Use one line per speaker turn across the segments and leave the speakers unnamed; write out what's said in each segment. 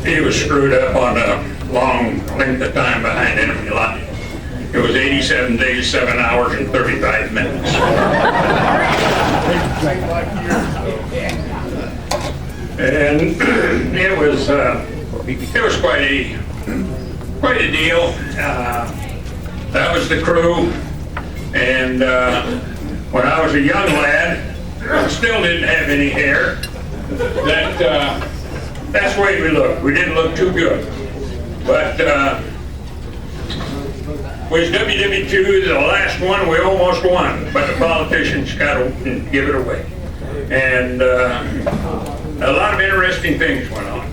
He was screwed up on a long length of time behind enemy line. It was 87 days, 7 hours, and 35 minutes. And it was quite a deal. That was the crew. And when I was a young lad, I still didn't have any hair. That's the way we looked. We didn't look too good. But was WWII the last one? We almost won, but the politicians got to give it away. And a lot of interesting things went on.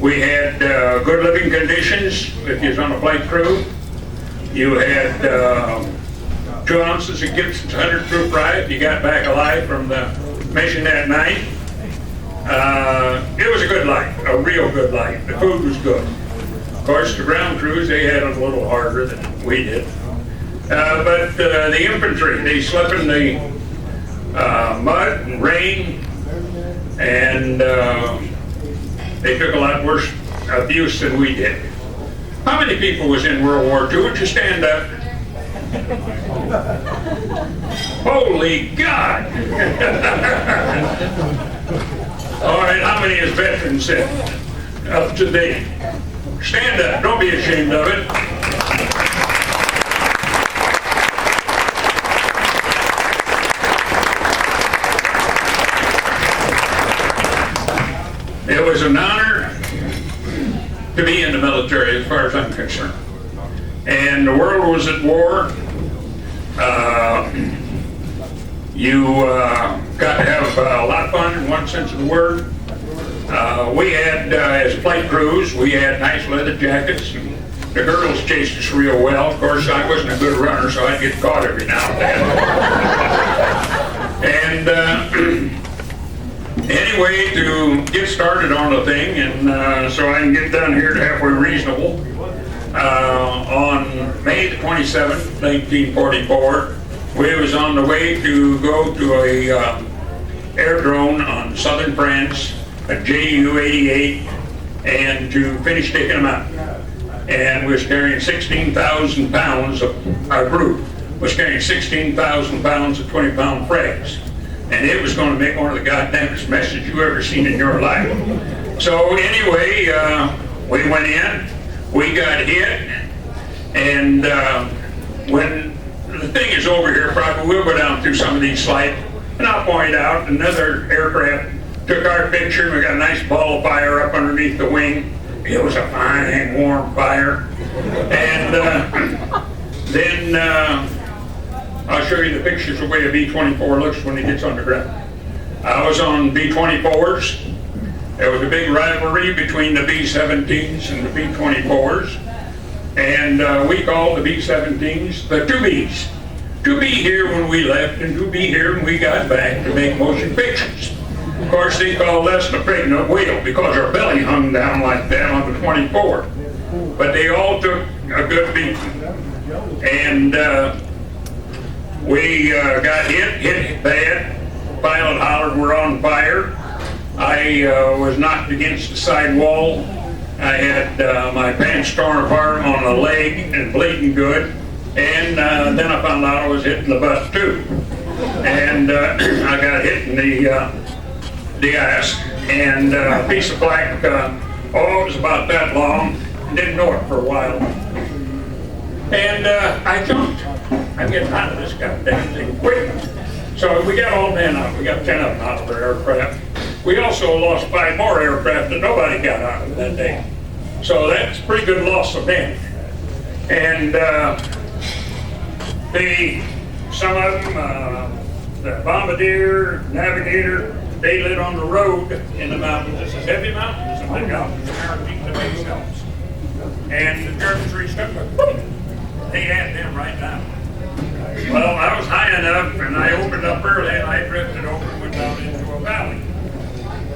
We had good living conditions if you was on a flight crew. You had 2 ounces of Gibson's 100 proof rye if you got back alive from the mission that night. It was a good life, a real good life. The food was good. Of course, the ground crews, they had it a little harder than we did. But the infantry, they slept in the mud and rain, and they took a lot worse abuse than we did. How many people was in World War II? Would you stand up? Holy God! All right, how many is veterans in? Up to date. Stand up, don't be ashamed of it. It was an honor to be in the military as far as I'm concerned. And the world was at war. You got to have a lot of fun in one sense of the word. We had, as flight crews, we had nice leather jackets. And the girls chased us real well. Of course, I wasn't a good runner, so I'd get caught every now and then. And anyway, to get started on the thing, and so I can get down here to halfway reasonable, on May the 27th, 1944, we was on the way to go to a air drone on southern France, a Ju-88, and to finish taking them out. And we was carrying 16,000 pounds of, our group was carrying 16,000 pounds of 20-pound frags. And it was going to make one of the goddamnest messes you ever seen in your life. So anyway, we went in, we got hit, and when the thing is over here, probably we'll go down through some of these slides, and I'll point out another aircraft took our picture. We got a nice ball of fire up underneath the wing. It was a fine, warm fire. And then I'll show you the pictures of the way a B-24 looks when it gets on the ground. I was on B-24s. There was a big rivalry between the B-17s and the B-24s. And we called the B-17s the 2Bs. To be here when we left and to be here when we got back to make motion pictures. Of course, they called us the pregnant whale because our belly hung down like that on the 24. But they all took a good beating. And we got hit bad. Pilot hollered, "We're on fire." I was knocked against the side wall. I had my pants torn apart on the leg and bleeding good. And then I found out I was hitting the butt too. And I got hit in the ass, and a piece of black, it was about that long. Didn't know it for a while. And I jumped. I'm getting out of this goddamn thing quick. So we got all men out. We got 10 of them out of our aircraft. We also lost 5 more aircraft that nobody got out of that day. So that's a pretty good loss of men. And some of them, the bombardier, navigator, they lit on the road in the mountains. This is heavy mountains, and they got the base helps. And the Germans reached up, they had them right now. Well, I was high enough, and and I opened up early, and I drifted over and went down into a valley.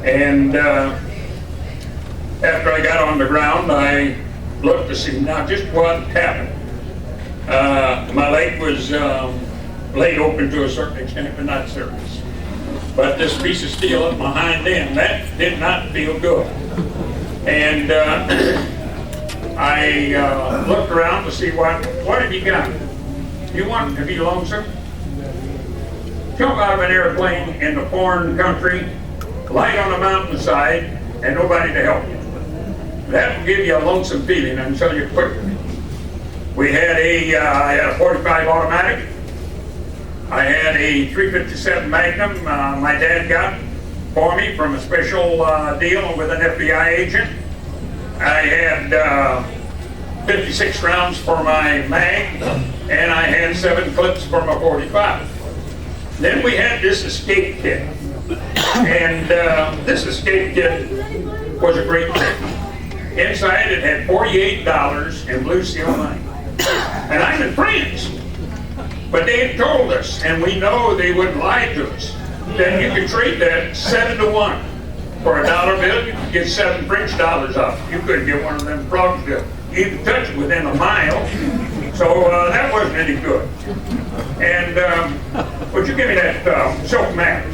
And after I got on the ground, I looked to see now just what happened. My leg was laid open to a certain extent, but not serious. But this piece of steel up my hind end, that did not feel good. And I looked around to see what have you got? You want to be lonesome? Jump out of an airplane in a foreign country, light on a mountainside, and nobody to help you. That will give you a lonesome feeling, I'm telling you quickly. We had I had a 45 automatic. I had a 357 Magnum my dad got for me from a special deal with an FBI agent. I had 56 rounds for my mag, and I had 7 clips for my 45. Then we had this escape kit. And this escape kit was a great thing. Inside it had $48 in blue seal money. And I'm in France. But they had told us, and we know they wouldn't lie to us, that you could trade that 7 to 1. For a dollar bill, you could get 7 French dollars off. You couldn't get one of them frogs to even touch it within a mile. So that wasn't any good. And would you give me that silk mat?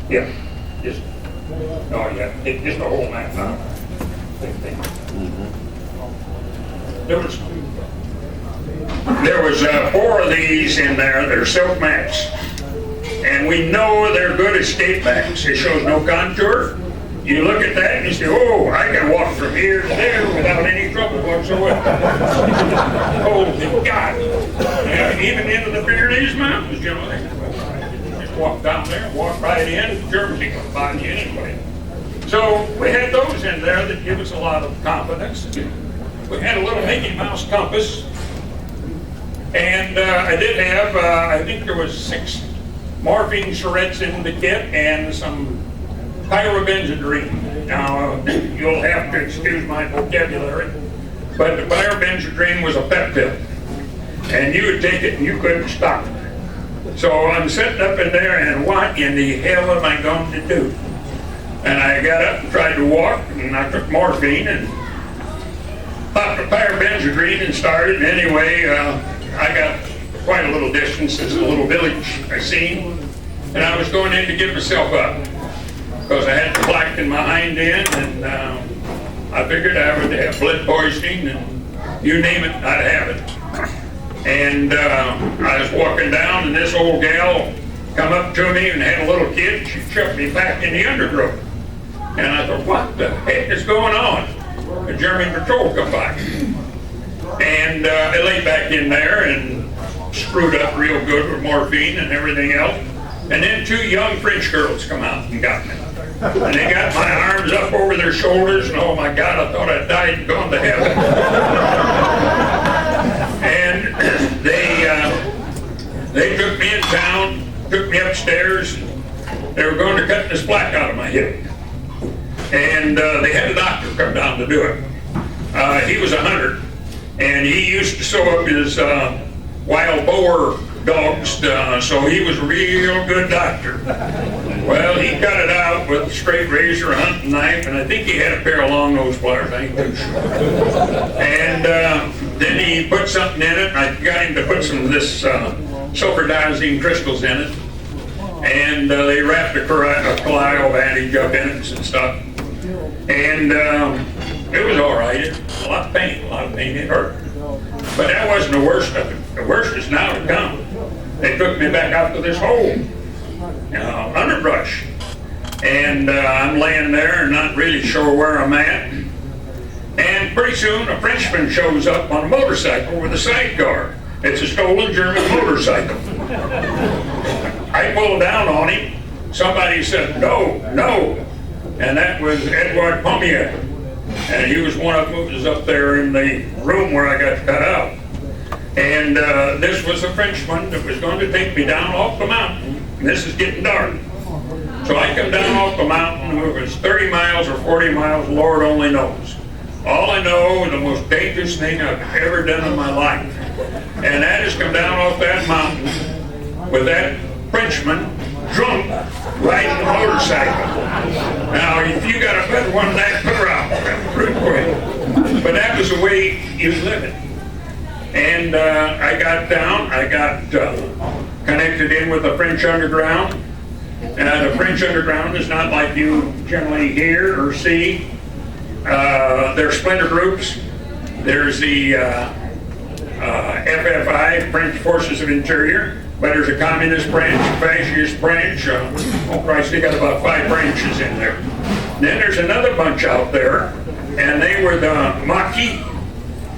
Yeah, just, oh yeah, just a whole mat now. There was 4 of these in there. They're silk mats. And we know they're good escape mats. It shows no contour. You look at that and you say, oh, I can walk from here to there without any trouble whatsoever. Holy God. Yeah, even into the Pyrenees Mountains, you know. Just walk down there, walk right in. Germans ain't gonna find you anyway. So we had those in there that give us a lot of confidence. We had a little Mickey Mouse compass. And I did have, I think there was 6 morphine syringes in the kit and some pyrobenzodrine. Now, you'll have to excuse my vocabulary, but the pyrobenzodrine was a pep pill. And you would take it and you couldn't stop it. So I'm sitting up in there and what in the hell am I going to do? And I got up and tried to walk, and I took morphine and popped the pyrobenzodrine and started. Anyway, I got quite a little distance. There's a little village I seen, and I was going in to give myself up because I had the plaque in my hind end, and I figured I would have blood poisoning, and you name it, I'd have it. And I was walking down, and this old gal come up to me and had a little kid. She shoved me back in the undergrowth, and I thought, what the heck is going on? The German patrol come by. And I laid back in there and screwed up real good with morphine and everything else. And then 2 young French girls come out and got me. And they got my arms up over their shoulders, and oh my God, I thought I'd died and gone to heaven. And they took me in town, took me upstairs. They were going to cut this plaque out of my hip. And they had a doctor come down to do it. He was a hunter. And he used to sew up his wild boar dogs, so he was a real good doctor. Well, he cut it out with a straight razor, a hunting knife, and I think he had a pair of long nose pliers, I ain't too sure. And then he put something in it, and I got him to put some of this sulfur-diazine crystals in it, and they wrapped a collial bandage up in it and stuff. And it was all right. It was a lot of pain. It hurt. But that wasn't the worst of it. The worst is now to come. They took me back out to this hole, underbrush. And I'm laying there and not really sure where I'm at. And pretty soon a Frenchman shows up on a motorcycle with a sidecar. It's a stolen German motorcycle. I pulled down on him. Somebody said, no, no. And that was Edouard Pommier. And he was one of them who was up there in the room where I got cut out. And this was a Frenchman that was going to take me down off the mountain. And this is getting dark. So I come down off the mountain. It was 30 miles or 40 miles, Lord only knows. All I know is the most dangerous thing I've ever done in my life. And that is come down off that mountain with that Frenchman drunk riding a motorcycle. Now, if you got a better one than that, put her out real quick. But that was the way he was living. And I got down, I got connected in with the French Underground. The French Underground is not like you generally hear or see. There are splinter groups. There's the FFI, French Forces of Interior, but there's a communist branch, a fascist branch. Oh Christ, they got about 5 branches in there. Then there's another bunch out there, and they were the Maquis,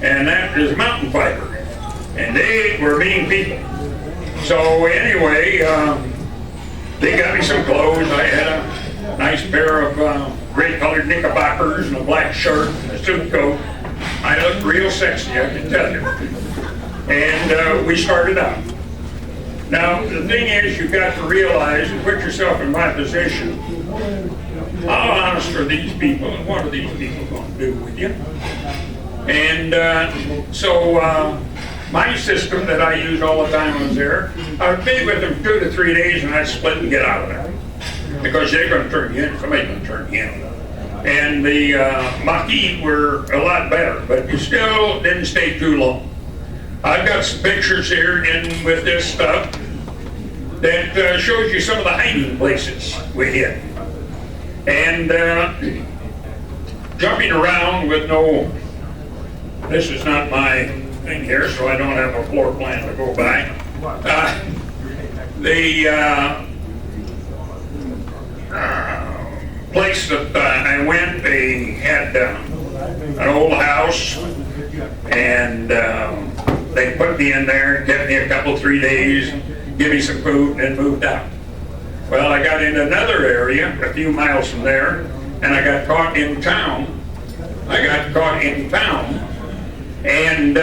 and that is mountain fighter. And they were mean people. So anyway, they got me some clothes. I had a nice pair of gray colored knickerbockers and a black shirt and a suit coat. I looked real sexy, I can tell you. And we started out. Now, the thing is, you've got to realize and put yourself in my position. How honest are these people, and what are these people going to do with you? And so my system that I used all the time was there. I would be with them 2 to 3 days, and I'd split and get out of there. Because they're going to turn you in, somebody's going to turn you in. And the Maquis were a lot better, but you still didn't stay too long. I've got some pictures here in with this stuff that shows you some of the hiding places we hit. And jumping around with no, this is not my thing here, so I don't have a floor plan to go by. The place that I went, they had an old house, and they put me in there, kept me a couple, 3 days, give me some food, and then moved out. Well, I got in another area, a few miles from there, and I got caught in town. And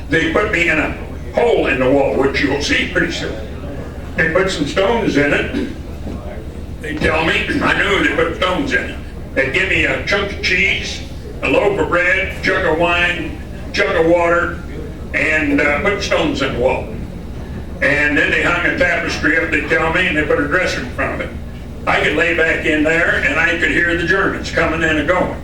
they put me in a hole in the wall, which you'll see pretty soon. They put some stones in it. They tell me, I knew they put stones in it. They give me a chunk of cheese, a loaf of bread, jug of wine, jug of water, and put stones in the wall. And then they hung a tapestry up, they tell me, and they put a dresser in front of it. I could lay back in there, and I could hear the Germans coming in and going.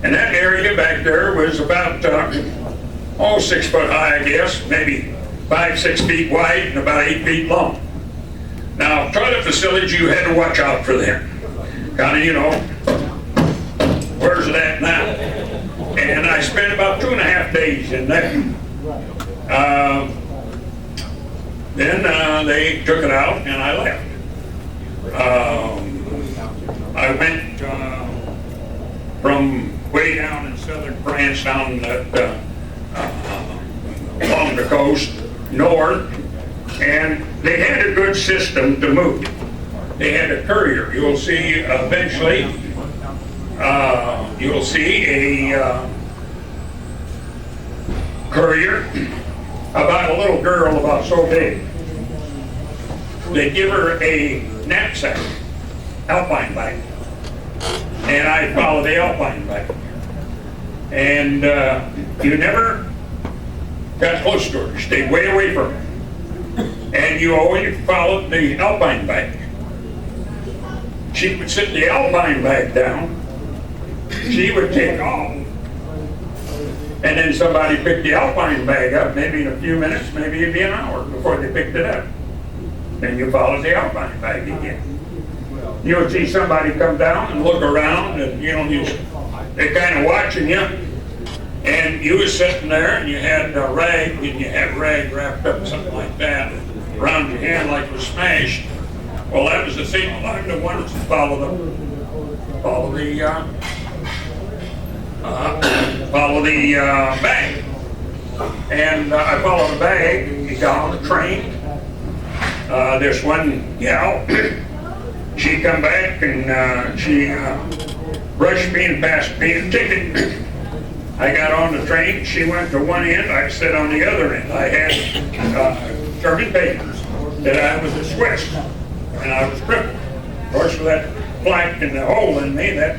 And that area back there was about, 6 foot high, I guess, maybe 5, 6 feet wide, and about 8 feet long. Now, toilet facilities, you had to watch out for them. Kind of, you know, where's it at now? And I spent about 2.5 days in there. Then they took it out, and I left. I went from way down in southern France, down along the coast, north, and they had a good system to move. They had a courier. You'll see eventually, you'll see a courier about a little girl about so big. They give her a knapsack, alpine bike, and I follow the alpine bike. And you never got close to her. You stayed way away from her. And you always followed the alpine bike. She would sit the alpine bike down. She would take off. And then somebody picked the alpine bag up, maybe in a few minutes, maybe it'd be an hour before they picked it up. Then you follow the alpine bag again. You would see somebody come down and look around, and they're kind of watching you. And you was sitting there, and you had a rag, and you had rag wrapped up, something like that, around your hand like it was smashed. Well, that was the signal. I'm the one that follow the bag. And I followed the bag, and we got on the train. This one gal, she come back, and she rushed me and passed me a ticket. I got on the train, she went to one end, I sat on the other end. I had German papers that I was a Swiss, and I was crippled. Of course, with that plaque and the hole in me, that